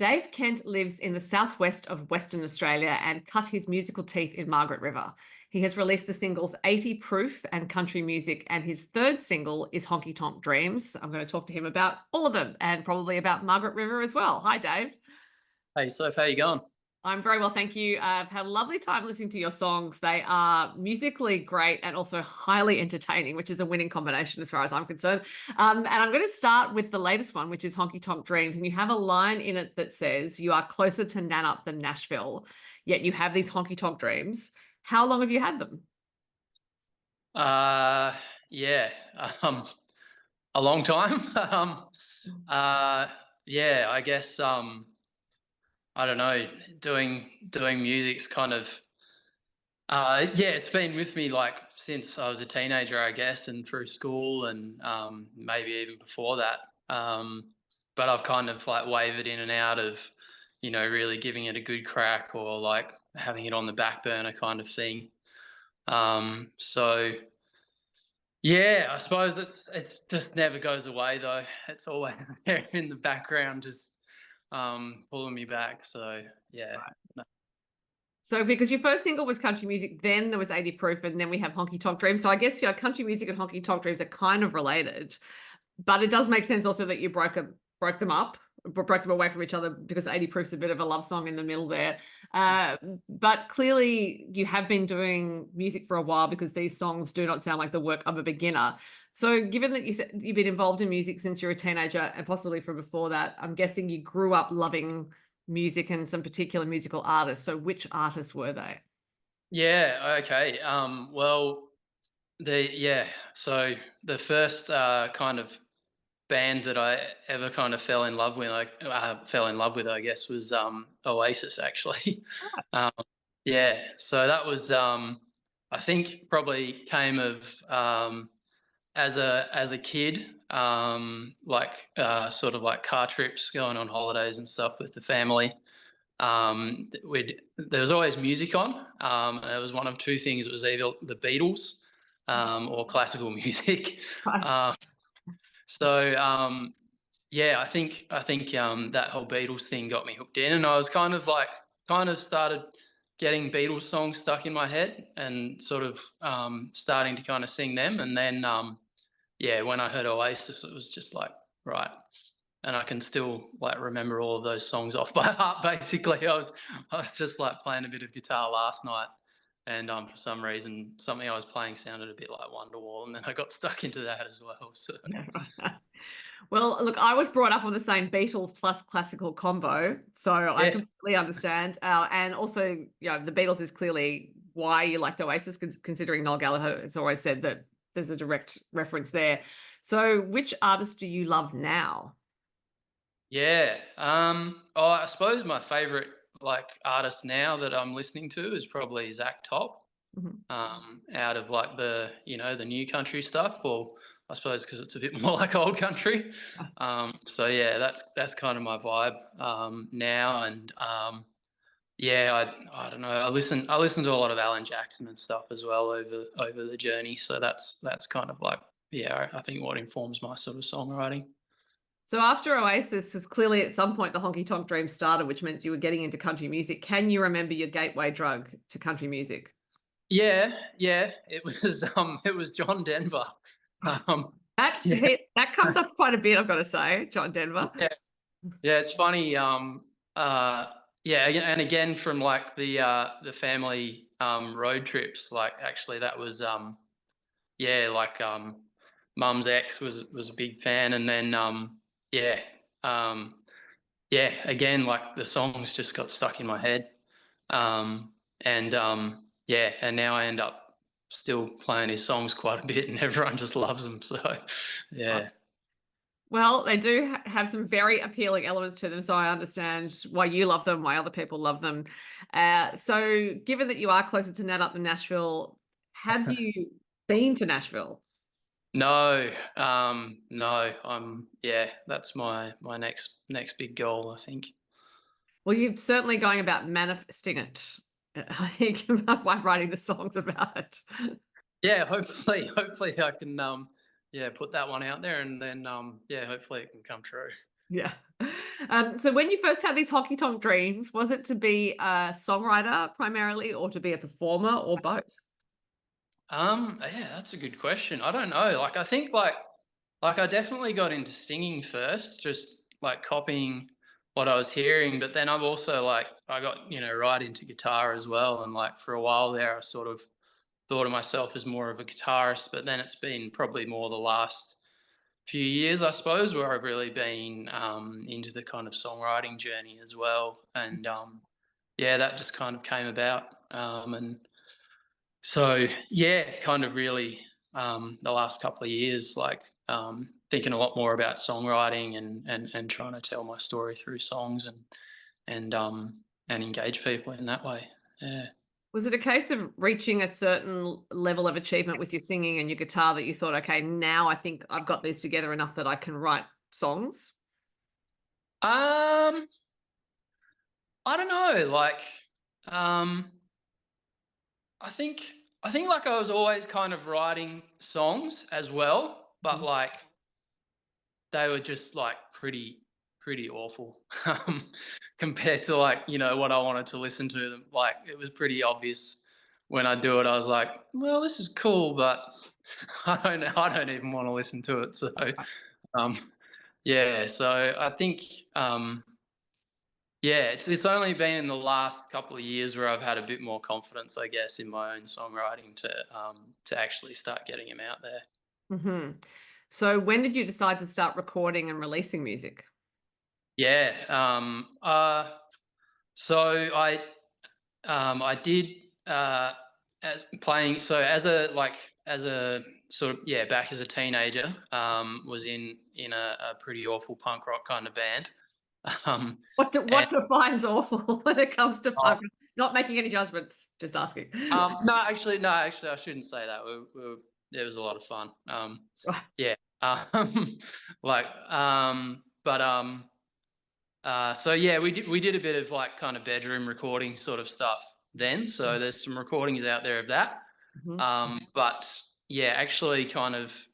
Dave Kent lives in the southwest of Western Australia and cut his musical teeth in Margaret River. He has released the singles 80 Proof and Country Music, and his third single is Honky Tonk Dreams. I'm going to talk to him about all of them and probably about Margaret River as well. Hi, Dave. Hey, Soph, how you going? I'm very well, thank you. I've had a lovely time listening to your songs. They are musically great and also highly entertaining, which is a winning combination as far as I'm concerned. And I'm going to start with the latest one, which is Honky Tonk Dreams. And you have a line in it that says, "You are closer to Nannup than Nashville, yet you have these honky tonk dreams." How long have you had them? Yeah, a long time. Yeah, I guess I don't know. Doing music's kind of yeah, it's been with me like since I was a teenager, I guess, and through school, and maybe even before that. But I've kind of like wavered in and out of, really giving it a good crack or like having it on the back burner kind of thing. So yeah, I suppose that it just never goes away though. It's always there in the background, just pulling me back. So yeah. So because your first single was Country Music, then there was 80 Proof, and then we have Honky Tonk Dreams. So I guess your Country Music and Honky Tonk Dreams are kind of related, but it does make sense also that you broke them up, broke them away from each other, because 80 Proof's a bit of a love song in the middle there. But clearly you have been doing music for a while, because these songs do not sound like the work of a beginner. So given that you said you've been involved in music since you're a teenager and possibly from before that, I'm guessing you grew up loving music and some particular musical artists. So which artists were they? Yeah, okay. Well, so the first kind of band that I ever kind of fell in love with, I guess, was Oasis, actually. um, yeah, so that was I think probably came of as a kid, like sort of like car trips, going on holidays and stuff with the family. There was always music on. And it was one of two things. It was either the Beatles or classical music. Right. Um, so yeah, I think that whole Beatles thing got me hooked in, and I was kind of started getting Beatles songs stuck in my head, and sort of starting to kind of sing them. And then yeah, when I heard Oasis, it was just like, right. And I can still like remember all of those songs off by heart. Basically, I was just like playing a bit of guitar last night, and for some reason something I was playing sounded a bit like Wonderwall, and then I got stuck into that as well. So Well, look, I was brought up on the same Beatles plus classical combo, so I yeah, completely understand. And also, the Beatles is clearly why you liked Oasis, considering Noel Gallagher has always said that there's a direct reference there. So which artist do you love now? yeah. Oh, I suppose my favorite like artist now that I'm listening to is probably Zach Top. Mhm. Out of like the new country stuff, or I suppose because it's a bit more like old country. So yeah, that's kind of my vibe now. And yeah, I don't know. I listen to a lot of Alan Jackson and stuff as well over the journey. So that's kind of like, yeah, I think what informs my sort of songwriting. So after Oasis, because clearly at some point the Honky Tonk Dream started, which meant you were getting into country music. Can you remember your gateway drug to country music? Yeah, yeah. It was John Denver. Um, That yeah, that comes up quite a bit, I've got to say, John Denver. yeah. Yeah, it's funny. Uh, yeah, and again from like the family road trips. Like actually, that was yeah, like Mum's ex was a big fan, and then yeah, um, yeah, again like the songs just got stuck in my head, um, and yeah, and now I end up still playing his songs quite a bit, and everyone just loves them. So yeah. Well, they do have some very appealing elements to them, so I understand why you love them, why other people love them. So given that you are closer to Nat up than Nashville, have you been to Nashville? No, no. Yeah, that's my next big goal, I think. Well, you're certainly going about manifesting it, I think, by writing the songs about it. Yeah, hopefully I can yeah, put that one out there, and then yeah, hopefully it can come true. Yeah. So when you first had these Honky Tonk Dreams, was it to be a songwriter primarily or to be a performer or both? Yeah, that's a good question. I don't know. Like, I think like I definitely got into singing first, just like copying what I was hearing. But then I've also like I got right into guitar as well, and like for a while there, I sort of thought of myself as more of a guitarist. But then it's been probably more the last few years, I suppose, where I've really been into the kind of songwriting journey as well. And yeah, that just kind of came about. And so yeah, kind of really the last couple of years, like thinking a lot more about songwriting and trying to tell my story through songs and engage people in that way. Yeah. Was it a case of reaching a certain level of achievement with your singing and your guitar that you thought, okay, now I think I've got these together enough that I can write songs? Um, I don't know. Like, um, I think I think like I was always kind of writing songs as well, but Mhm. like they were just like pretty awful compared to like what I wanted to listen to them. Like it was pretty obvious when I do it. I was like, well, this is cool, but I don't even want to listen to it. So um, yeah, so I think yeah, it's only been in the last couple of years where I've had a bit more confidence, I guess, in my own songwriting to actually start getting them out there. Mhm. So when did you decide to start recording and releasing music? Yeah. So I did as playing so as a sort of back as a teenager was in a pretty awful punk rock kind of band. Um, What and defines awful when it comes to punk? Not making any judgments, just asking. no, actually, I shouldn't say that. It was a lot of fun. Yeah. Like, but so yeah, we did a bit of like kind of bedroom recording sort of stuff then. So there's some recordings out there of that. Mhm. But yeah, actually kind of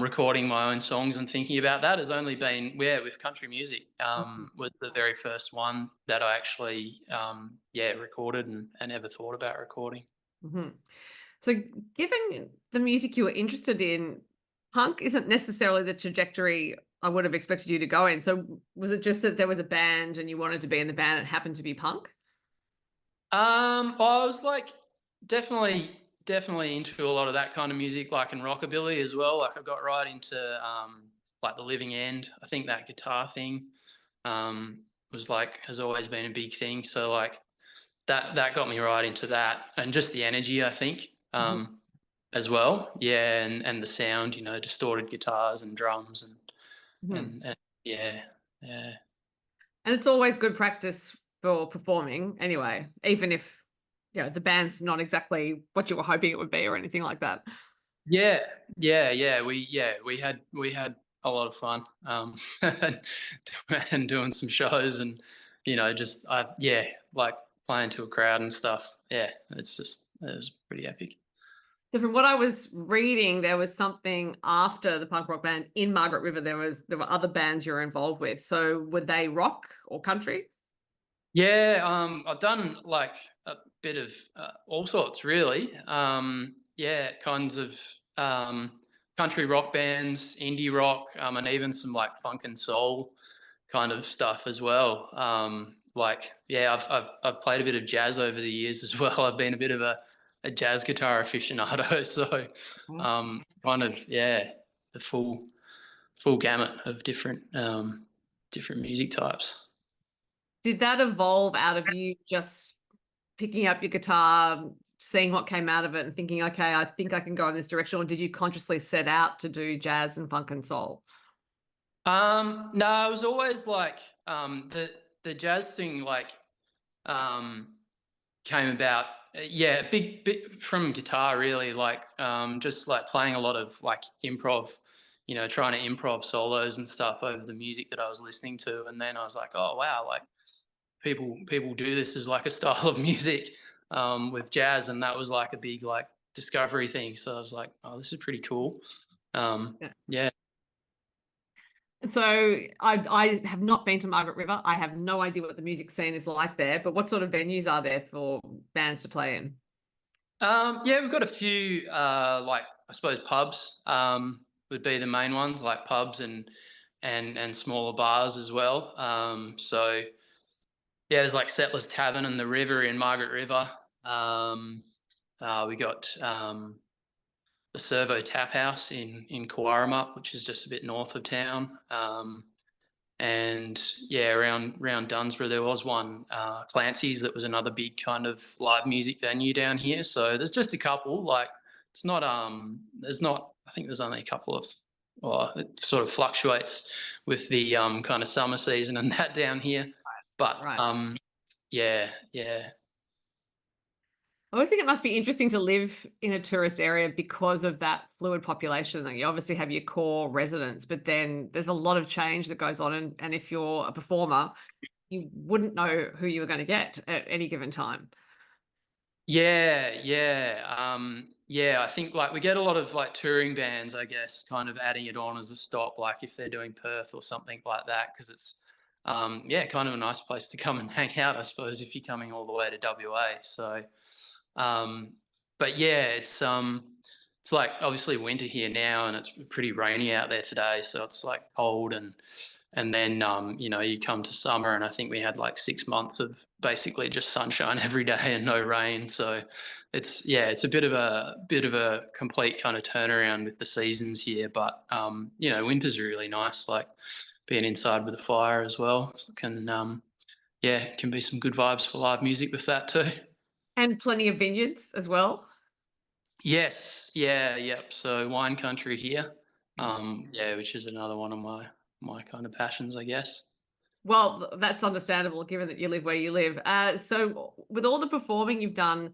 recording my own songs and thinking about that has only been with country music. Mhm. Was the very first one that I actually recorded and ever thought about recording. Mhm. So given the music you were interested in, punk isn't necessarily the trajectory I would have expected you to go in. So was it just that there was a band and you wanted to be in the band, it happened to be punk? I was like definitely into a lot of that kind of music, like in rockabilly as well. Like I got right into like the Living End. I think that guitar thing was like has always been a big thing. So like that got me right into that, and just the energy, I think, Mhm. as well. Yeah, and the sound, distorted guitars and drums Mhm. and yeah, yeah. And it's always good practice for performing anyway, even if the band's not exactly what you were hoping it would be or anything like that. Yeah, yeah. We had a lot of fun, and doing some shows, and just like playing to a crowd and stuff. Yeah, it was pretty epic. So from what I was reading, there was something after the punk rock band in Margaret River. There were other bands you were involved with. So were they rock or country? Yeah, I've done like a bit of all sorts, really. Yeah, kinds of country rock bands, indie rock, and even some like funk and soul kind of stuff as well. Like, yeah, I've played a bit of jazz over the years as well. I've been a bit of a jazz guitar aficionado, so Mhm. kind of the full gamut of different music types. Did that evolve out of you just picking up your guitar, seeing what came out of it, and thinking, okay, I think I can go in this direction? Or did you consciously set out to do jazz and funk and soul? No, it was always like the jazz thing like um came about big from guitar really like just like playing a lot of like improv, trying to improv solos and stuff over the music that I was listening to, and then I was like, oh wow, like people do this as like a style of music with jazz, and that was like a big like discovery thing. So I was like, oh, this is pretty cool. Yeah. Yeah. So I have not been to Margaret River. I have no idea what the music scene is like there, but what sort of venues are there for bands to play in? Yeah, we've got a few, like I suppose pubs would be the main ones, like pubs and smaller bars as well. So yeah, there's like Settlers Tavern and the River in Margaret River. We got the Servo Tap House in Cowarramup, which is just a bit north of town. And yeah, around Dunsborough there was one, Clancy's, that was another big kind of live music venue down here. So there's just a couple. Like it's not there's not. I think there's only a couple of. Well, it sort of fluctuates with the kind of summer season and that down here. But Right. yeah, yeah. I always think it must be interesting to live in a tourist area because of that fluid population. Like you obviously have your core residents, but then there's a lot of change that goes on. And if you're a performer, you wouldn't know who you were going to get at any given time. Yeah, yeah. Yeah, I think like we get a lot of like touring bands, I guess, kind of adding it on as a stop, like if they're doing Perth or something like that, because it's yeah, kind of a nice place to come and hang out, I suppose, if you're coming all the way to WA. So um but yeah, it's like obviously winter here now and it's pretty rainy out there today, so it's like cold and then you know, you come to summer and I think we had like 6 months of basically just sunshine every day and no rain. So it's yeah, it's a bit of a complete kind of turnaround with the seasons here. But you know, winter's really nice, like being inside with a fire as well. So it can yeah, can be some good vibes for live music with that too. And plenty of vineyards as well. Yes, yeah, yep. So wine country here. Yeah, which is another one of my kind of passions, I guess. Well, that's understandable given that you live where you live. So, with all the performing you've done,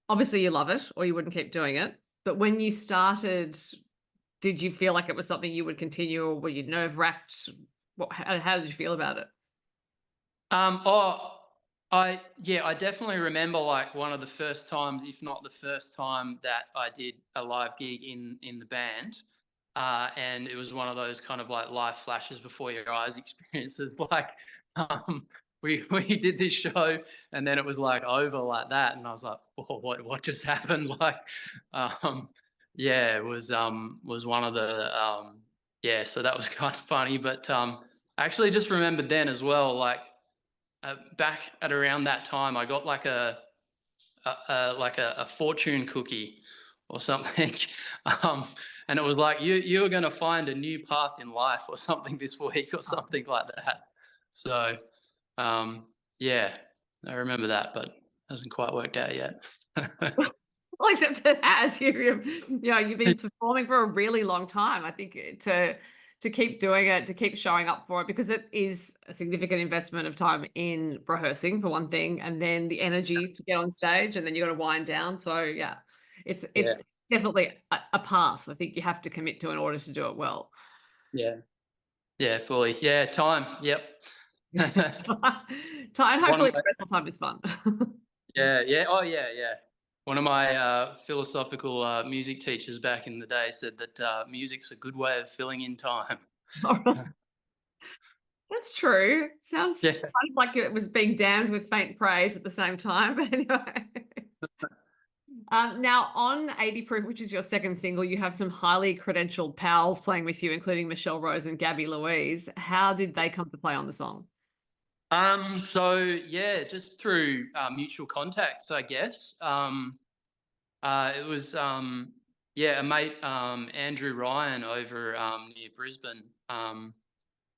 obviously you love it or you wouldn't keep doing it. But when you started, did you feel like it was something you would continue or were you nerve wracked? How did you feel about it? Oh, I definitely remember like one of the first times, if not the first time, that I did a live gig in the band, and it was one of those kind of like live flashes before your eyes experiences. Like, um, we did this show, and then it was like over like that, and I was like, "Whoa, what just happened?" Like, um, yeah, it was one of the yeah, so that was kind of funny, but I actually just remembered then as well, like back at around that time, I got like a fortune cookie or something, um, and it was like you were going to find a new path in life or something this week or something like that. So um, yeah, I remember that, but hasn't quite worked out yet. Well, except it has. You've been performing for a really long time. I think to keep doing it, to keep showing up for it, because it is a significant investment of time in rehearsing for one thing, and then the energy to get on stage, and then you got to wind down. So yeah, Yeah, it's definitely a path. I think you have to commit to in order to do it well. yeah, yeah, fully. Yeah, time. Yep. Time, One of hopefully, my rehearsal time is fun. Yeah, yeah. Oh, yeah, yeah. One of my philosophical music teachers back in the day said that music's a good way of filling in time. All right. That's true. Sounds Yeah. kind of like it was being damned with faint praise at the same time. But anyway. Now on 80 Proof, which is your second single, you have some highly credentialed pals playing with you, including Michelle Rose and Gabby Louise. How did they come to play on the song? So yeah, just through mutual contacts, I guess. It was yeah, a mate, Andrew Ryan over near Brisbane,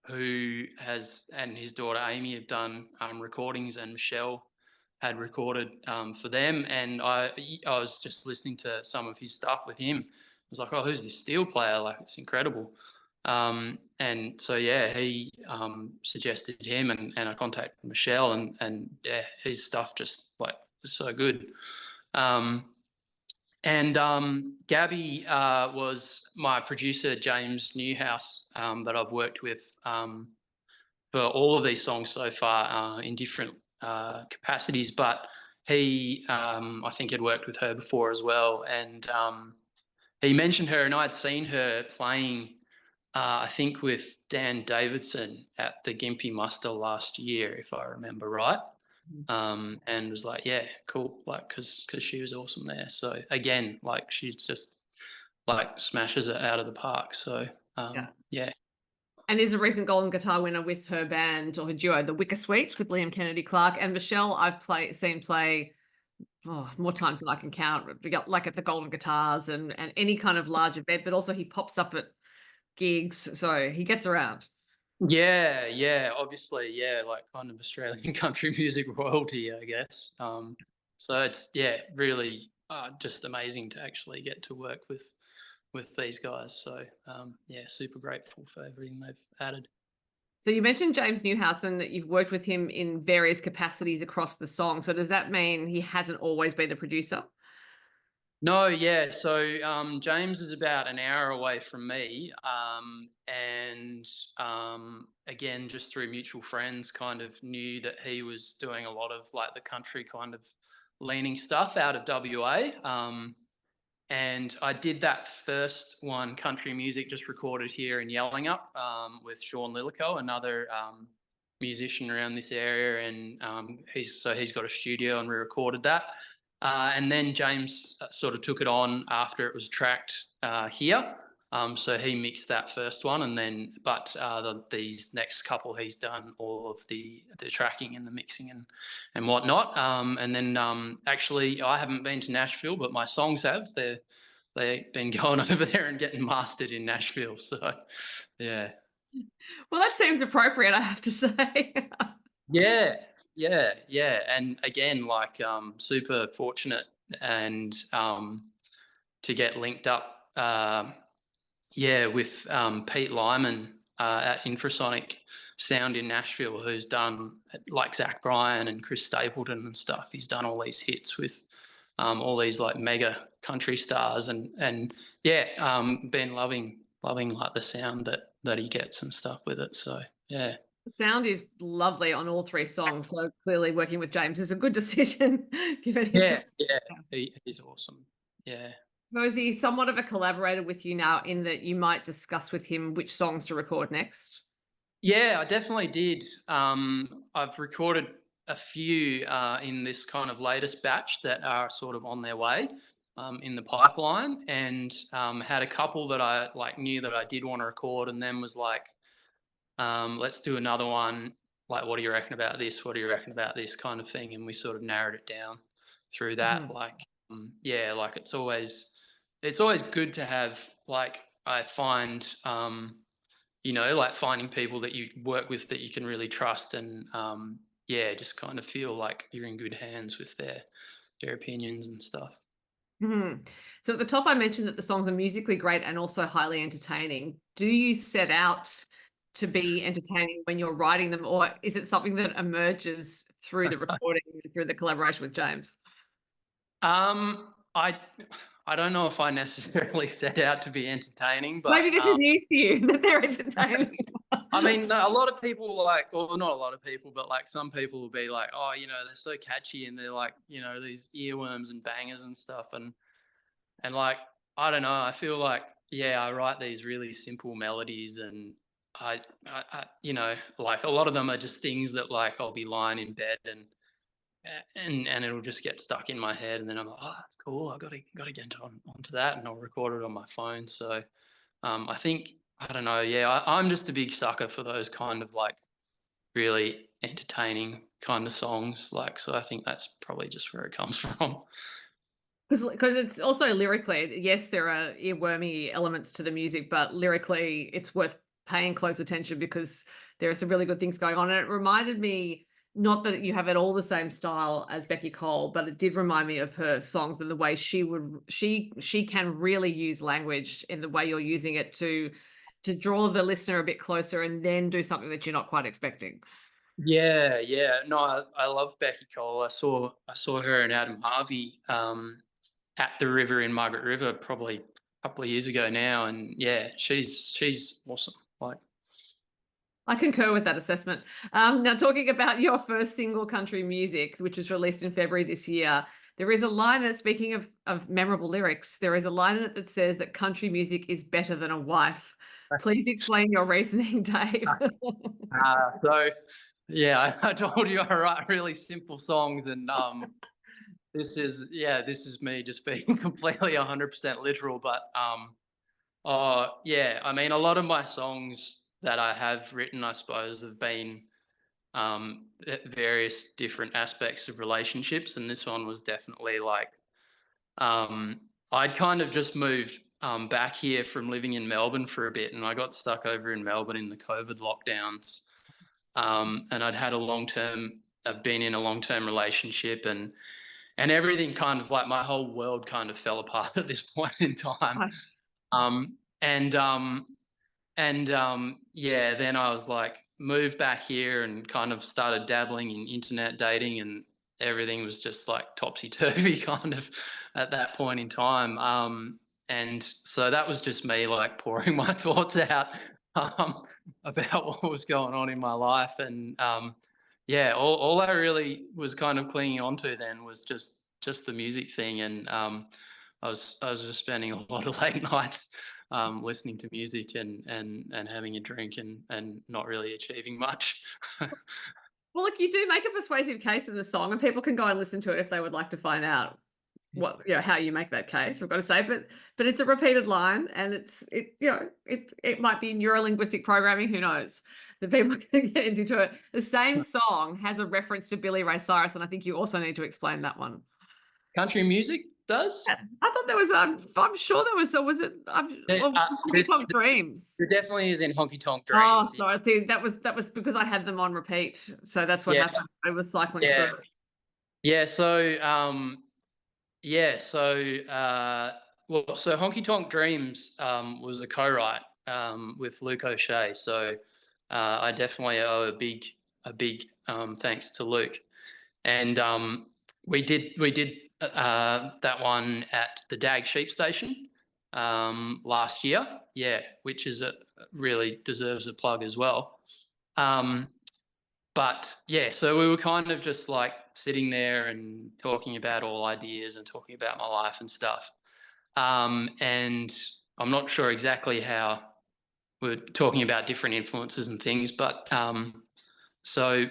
who has, and his daughter Amy have done recordings, and Michelle had recorded for them. And I was just listening to some of his stuff with him. I was like, oh, who's this steel player? Like, it's incredible. And so yeah, he suggested him, and I contacted Michelle, and yeah, his stuff just like was so good. Um, and Gabby was my producer, James Newhouse, that I've worked with for all of these songs so far in different capacities. But he, I think, had worked with her before as well. And he mentioned her, and I'd seen her playing I think with Dan Davidson at the Gympie Muster last year, if I remember right. Mhm. And was like, yeah, cool, like, because she was awesome there. So again, like, she's just like smashes it out of the park. So Yeah. yeah. And is a recent Golden Guitar winner with her band or her duo, the Wicker Suite, with Liam Kennedy Clark and Michelle. Seen play more times than I can count. We got like at the Golden Guitars and any kind of large event, but also he pops up at gigs, so he gets around. Yeah, yeah, obviously, yeah, like kind of Australian country music royalty, I guess. So it's, yeah, really just amazing to actually get to work with these guys. So yeah, super grateful for everything they've added. So you mentioned James Newhouse and that you've worked with him in various capacities across the song. So does that mean he hasn't always been the producer? No, yeah. So James is about an hour away from me, and again, just through mutual friends, kind of knew that he was doing a lot of like the country kind of leaning stuff out of WA. And I did that first one, country music, just recorded here in Yellingup with Sean Lillico, another musician around this area, and he's got a studio, and we recorded that. And then James sort of took it on after it was tracked here. So he mixed that first one, and then these next couple he's done all of the tracking and the mixing and whatnot. And then actually I haven't been to Nashville, but my songs have. They've been going over there and getting mastered in Nashville. So yeah. Well, that seems appropriate, I have to say. Yeah, yeah. And again, like super fortunate and to get linked up yeah, with Pete Lyman at Infrasonic Sound in Nashville, who's done like Zach Bryan and Chris Stapleton and stuff. He's done all these hits with all these like mega country stars, and yeah, been loving like the sound that he gets and stuff with it. So yeah. Sound is lovely on all three songs. So clearly working with James is a good decision given his. Yeah, he's awesome. Yeah. So is he somewhat of a collaborator with you now in that you might discuss with him which songs to record next? Yeah, I definitely did. I've recorded a few in this kind of latest batch that are sort of on their way in the pipeline, and had a couple that I like knew that I did want to record, and then was like, let's do another one. Like, what do you reckon about this? What do you reckon about this kind of thing? And we sort of narrowed it down through that. Mhm. Like, yeah, like it's always good to have, like, I find like finding people that you work with that you can really trust, and yeah, just kind of feel like you're in good hands with their opinions and stuff. Mhm. So at the top, I mentioned that the songs are musically great and also highly entertaining. Do you set out to be entertaining when you're writing them, or is it something that emerges through the recording, through the collaboration with James? I don't know if I necessarily set out to be entertaining, but Maybe this is news to you that they're entertaining. I mean, no, a lot of people like, well, not a lot of people, but like some people will be like, oh, they're so catchy and they're like, these earworms and bangers and stuff, and like, I don't know, I feel like, yeah, I write these really simple melodies, and like a lot of them are just things that like I'll be lying in bed and it'll just get stuck in my head, and then I'm like, oh, that's cool, I gotta get onto that, and I'll record it on my phone. So I think, I don't know, yeah, I'm just a big sucker for those kind of like really entertaining kind of songs, like, so I think that's probably just where it comes from. Because it's also lyrically, yes, there are earwormy elements to the music, but lyrically, it's worth paying close attention because there are some really good things going on. And it reminded me, not that you have at all the same style as Becky Cole, but it did remind me of her songs and the way she can really use language in the way you're using it to draw the listener a bit closer and then do something that you're not quite expecting. Yeah, no, I love Becky Cole. I saw her and Adam Harvey at the river in Margaret River probably a couple of years ago now, and yeah, she's awesome. Like, I concur with that assessment. Now, talking about your first single, Country Music, which was released in February this year, there is a line in it, speaking of memorable lyrics, there is a line in it that says that country music is better than a wife. Please explain your reasoning, Dave. So yeah, I told you I write really simple songs, and this is me just being completely 100% literal. But yeah, I mean, a lot of my songs that I have written, I suppose, have been various different aspects of relationships, and this one was definitely like I'd kind of just moved back here from living in Melbourne for a bit, and I got stuck over in Melbourne in the COVID lockdowns. And I've been in a long-term relationship, and everything kind of like my whole world kind of fell apart at this point in time. Right. Um, and yeah, then I was like, moved back here and kind of started dabbling in internet dating, and everything was just like topsy-turvy kind of at that point in time. And so that was just me like pouring my thoughts out um, about what was going on in my life. And yeah, all I really was kind of clinging onto then was just the music thing. And I was just spending a lot of late nights listening to music and having a drink and not really achieving much. Well, look, you do make a persuasive case in the song, and people can go and listen to it if they would like to find out how you make that case. I've got to say, but it's a repeated line, and it might be neurolinguistic programming. Who knows? The people can get into it. The same song has a reference to Billy Ray Cyrus, and I think you also need to explain that one. Country music does? I thought there was. I'm sure there was. So was it? Honky Tonk Dreams. There definitely is in Honky Tonk Dreams. Oh, sorry. See, that was because I had them on repeat. So that's what happened. I was cycling through. Yeah. So so Honky Tonk Dreams was a co-write with Luke O'Shea. So I definitely owe a big thanks to Luke. And we did that one at the Dag Sheep Station last year, which is really deserves a plug as well. But yeah, so we were kind of just like sitting there and talking about all ideas and talking about my life and stuff. And I'm not sure exactly how we're talking about different influences and things, but so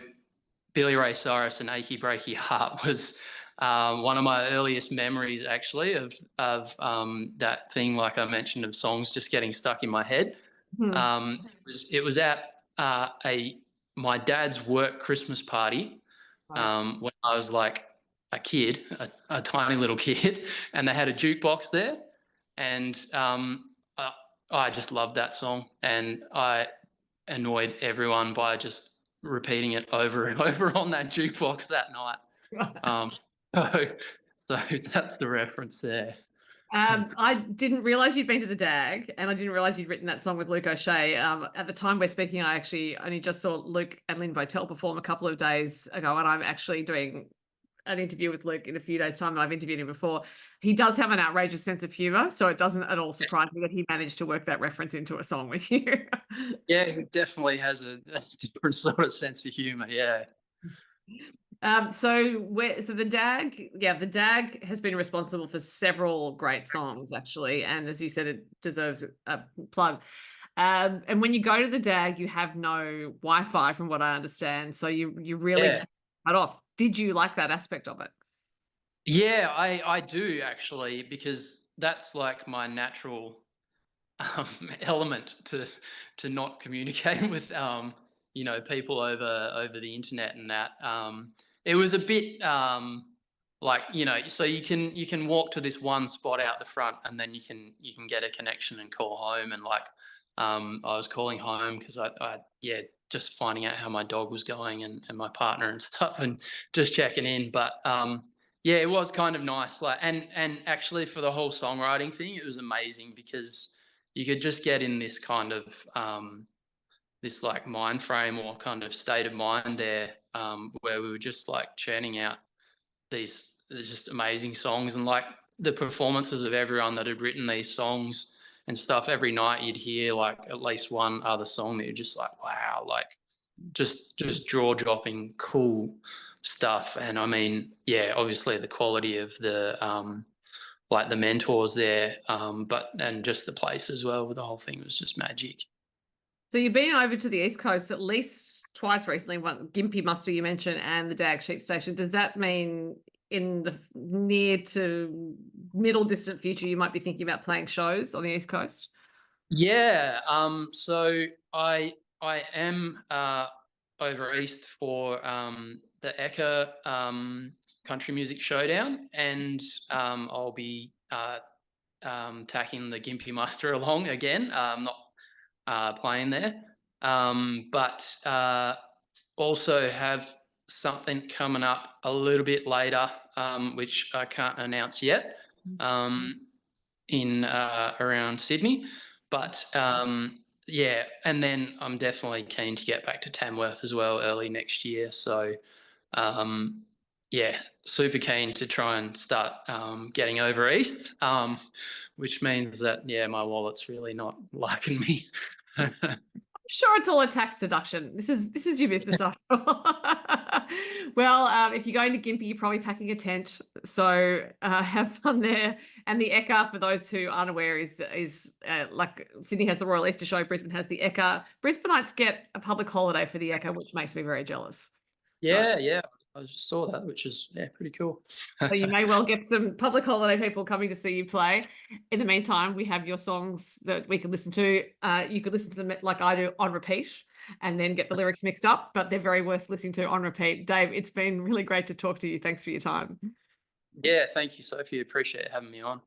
Billy Ray Cyrus and Achy Breaky Heart was one of my earliest memories, actually, of that thing, like I mentioned, of songs just getting stuck in my head. It was at my dad's work Christmas party when I was like a kid, a tiny little kid, and they had a jukebox there, and I just loved that song, and I annoyed everyone by just repeating it over and over on that jukebox that night. So that's the reference there. I didn't realize you'd been to the Dag, and I didn't realize you'd written that song with Luke O'Shea. At the time we're speaking, I actually only just saw Luke and Lynn Votel perform a couple of days ago, and I'm actually doing an interview with Luke in a few days' time, and I've interviewed him before. He does have an outrageous sense of humor, so it doesn't at all surprise me that he managed to work that reference into a song with you. Yeah, he definitely has a different sort of sense of humor. Yeah. So the Dag has been responsible for several great songs, actually, and as you said, it deserves a plug. And when you go to the Dag, you have no Wi-Fi, from what I understand, so you really cut off. Did you like that aspect of it? Yeah, I do, actually, because that's like my natural element to not communicate with people over the internet and that. It was a bit like, so you can walk to this one spot out the front, and then you can get a connection and call home. And like I was calling home because I just finding out how my dog was going and my partner and stuff, and just checking in. But yeah, it was kind of nice. Like, and actually for the whole songwriting thing, it was amazing because you could just get in this kind of this like mind frame or kind of state of mind there, where we were just like churning out these just amazing songs, and like the performances of everyone that had written these songs and stuff. Every night you'd hear like at least one other song that you're just like, wow, like just jaw-dropping cool stuff. And I mean, yeah, obviously the quality of the like the mentors there, and just the place as well. The whole thing was just magic. So you've been over to the East Coast at least twice recently, one Gympie Muster you mentioned and the Dag Sheep Station. Does that mean in the near to middle distant future you might be thinking about playing shows on the East Coast? Yeah. So I am over east for the Eka Country Music Showdown, and I'll be tacking the Gympie Muster along again. I'm not playing there, but also have something coming up a little bit later, which I can't announce yet, in around Sydney. But yeah, and then I'm definitely keen to get back to Tamworth as well early next year. So yeah, super keen to try and start getting over east, which means that, yeah, my wallet's really not liking me. Sure, it's all a tax deduction. This is your business after all. Well, if you're going to Gympie, you're probably packing a tent. So have fun there. And the Eka, for those who aren't aware, is like Sydney has the Royal Easter Show, Brisbane has the Eka. Brisbaneites get a public holiday for the Eka, which makes me very jealous. Yeah, yeah. I just saw that, which is, yeah, pretty cool. So you may well get some public holiday people coming to see you play. In the meantime, we have your songs that we can listen to. You could listen to them like I do on repeat and then get the lyrics mixed up, but they're very worth listening to on repeat. Dave, it's been really great to talk to you. Thanks for your time. Yeah, thank you, Sophie. Appreciate having me on.